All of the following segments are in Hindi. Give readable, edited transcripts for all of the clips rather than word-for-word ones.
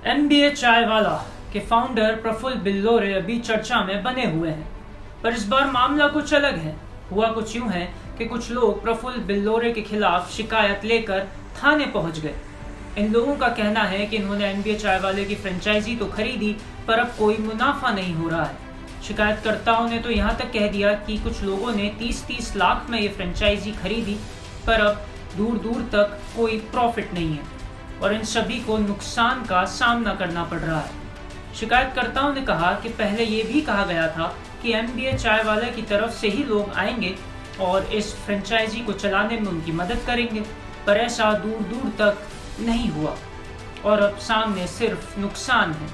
MBA चाय वाला के फाउंडर प्रफुल्ल बिल्लोरे अभी चर्चा में बने हुए हैं, पर इस बार मामला कुछ अलग है। हुआ कुछ यूं है कि कुछ लोग प्रफुल्ल बिल्लोरे के खिलाफ शिकायत लेकर थाने पहुंच गए। इन लोगों का कहना है कि इन्होंने MBA चाय वाले की फ्रेंचाइजी तो खरीदी, पर अब कोई मुनाफा नहीं हो रहा है। शिकायतकर्ताओं ने तो यहाँ तक कह दिया कि कुछ लोगों ने 30-30 लाख में ये फ्रेंचाइजी खरीदी, पर अब दूर दूर तक कोई प्रॉफिट नहीं है और इन सभी को नुकसान का सामना करना पड़ रहा है। शिकायतकर्ताओं ने कहा कि पहले ये भी कहा गया था कि MBA चाय वाले की तरफ से ही लोग आएंगे और इस फ्रेंचाइजी को चलाने में उनकी मदद करेंगे, पर ऐसा दूर दूर तक नहीं हुआ और अब सामने सिर्फ नुकसान है।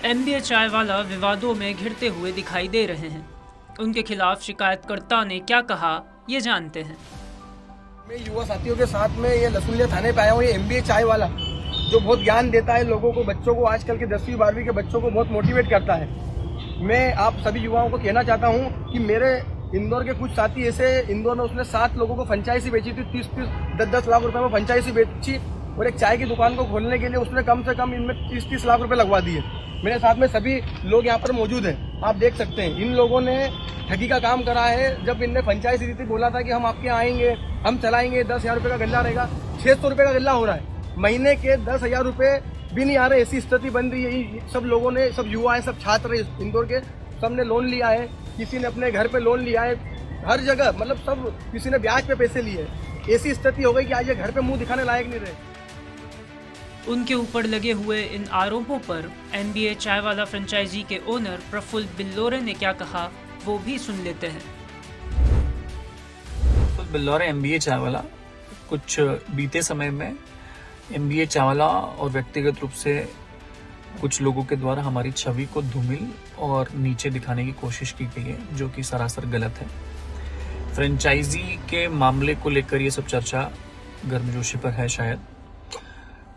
MBA चाय वाला विवादों में घिरते हुए दिखाई दे रहे हैं। उनके खिलाफ शिकायतकर्ता ने क्या कहा, ये जानते हैं। मैं युवा साथियों के साथ में ये लसुलिया थाने पे आया हूँ। ये MBA चाय वाला जो बहुत ज्ञान देता है लोगों को, बच्चों को, आजकल के 10वीं 12वीं के बच्चों को बहुत मोटिवेट करता है। मैं आप सभी युवाओं को कहना चाहता हूँ कि मेरे इंदौर के कुछ साथी ऐसे, इंदौर में उसने 7 लोगों को फ्रेंचाइजी बेची थी, 30-30, 10-10 लाख रुपए में फ्रेंचाइजी बेची और एक चाय की दुकान को खोलने के लिए उसने कम से कम इनमें 30-30 लाख रुपए लगवा दिए। मेरे साथ में सभी लोग यहाँ पर मौजूद हैं, आप देख सकते हैं। इन लोगों ने ठगी का काम करा है। जब इनने फ्रेंचाइजी दी थी, बोला था कि हम आपके यहाँ आएंगे, हम चलाएंगे, 10,000 रुपये का गल्ला रहेगा। 600 रुपये का गल्ला हो रहा है, महीने के 10,000 रुपये भी नहीं आ रहे। ऐसी स्थिति बन रही है। सब लोगों ने, सब युवा है, सब छात्र है इंदौर के, सबने लोन लिया है। किसी ने अपने घर पे लोन लिया है, हर जगह मतलब सब, किसी ने ब्याज पे पैसे लिए। ऐसी स्थिति हो गई कि आज ये घर पे मुंह दिखाने लायक नहीं रहे। उनके ऊपर लगे हुए इन आरोपों पर MBA चाय वाला फ्रेंचाइजी के ओनर प्रफुल्ल बिल्लोरे ने क्या कहा, वो भी सुन लेते हैं। प्रफुल्ल बिल्लोरे MBA चाय वाला कुछ बीते समय में MBA चाय वाला और व्यक्तिगत रूप से कुछ लोगों के द्वारा हमारी छवि को धूमिल और नीचे दिखाने की कोशिश की गई है, जो कि सरासर गलत है। फ्रेंचाइजी के मामले को लेकर ये सब चर्चा गर्मजोशी पर है शायद,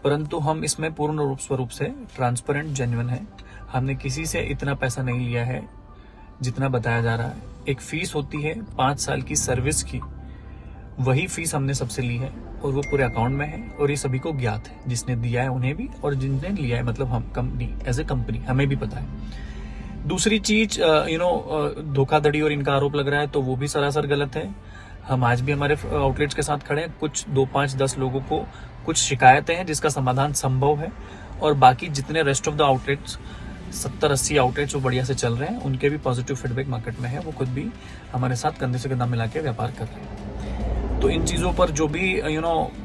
परंतु हम इसमें पूर्ण रूप से ट्रांसपेरेंट, जेन्युइन है। हमने किसी से इतना पैसा नहीं लिया है जितना बताया जा रहा है। एक फीस होती है 5 साल की सर्विस की, वही फीस हमने सबसे ली है और वो पूरे अकाउंट में है और ये सभी को ज्ञात है। जिसने दिया है उन्हें भी और जिनने लिया है, मतलब हम कंपनी, एज ए कंपनी हमें भी पता है। दूसरी चीज धोखाधड़ी और इनका आरोप लग रहा है, तो वो भी सरासर गलत है। हम आज भी हमारे आउटलेट्स के साथ खड़े हैं। कुछ 2, 5, 10 लोगों को कुछ शिकायतें हैं जिसका समाधान संभव है, और बाकी जितने rest of the outlets 70-80 outlets जो बढ़िया से चल रहे हैं, उनके भी पॉजिटिव फीडबैक मार्केट में है। वो खुद भी हमारे साथ कंधे से कंधा मिला के व्यापार कर रहे हैं। तो इन चीज़ों पर जो भी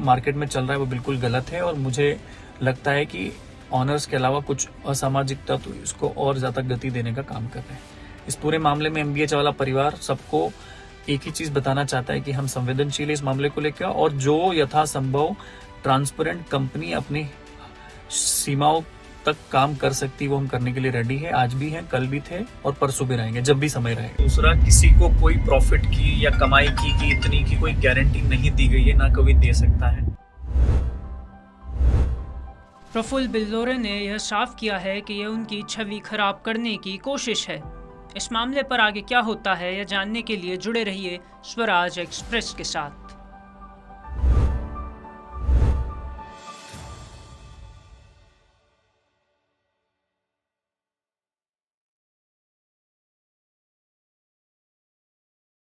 मार्केट में चल रहा है वो बिल्कुल गलत है, और मुझे लगता है कि ऑनर्स के अलावा कुछ असामाजिक तत्व तो इसको और ज़्यादा गति देने का काम कर रहे हैं। इस पूरे मामले में MBA चाय वाला परिवार सबको एक ही चीज़ बताना चाहता है कि हम संवेदनशील है इस मामले को लेकर, और जो यथासंभव ट्रांसपेरेंट कंपनी अपनी सीमाओं तक काम कर सकती है वो हम करने के लिए रेडी है। आज भी हैं, कल भी थे और परसों भी रहेंगे, जब भी समय रहेगा। दूसरा, किसी को कोई प्रॉफिट की या कमाई की इतनी की कोई गारंटी नहीं दी गई है, ना कभी दे सकता है। प्रफुल्ल बिल्लोरे ने यह साफ किया है कि यह उनकी छवि खराब करने की कोशिश है। इस मामले पर आगे क्या होता है यह जानने के लिए जुड़े रहिए स्वराज एक्सप्रेस के साथ।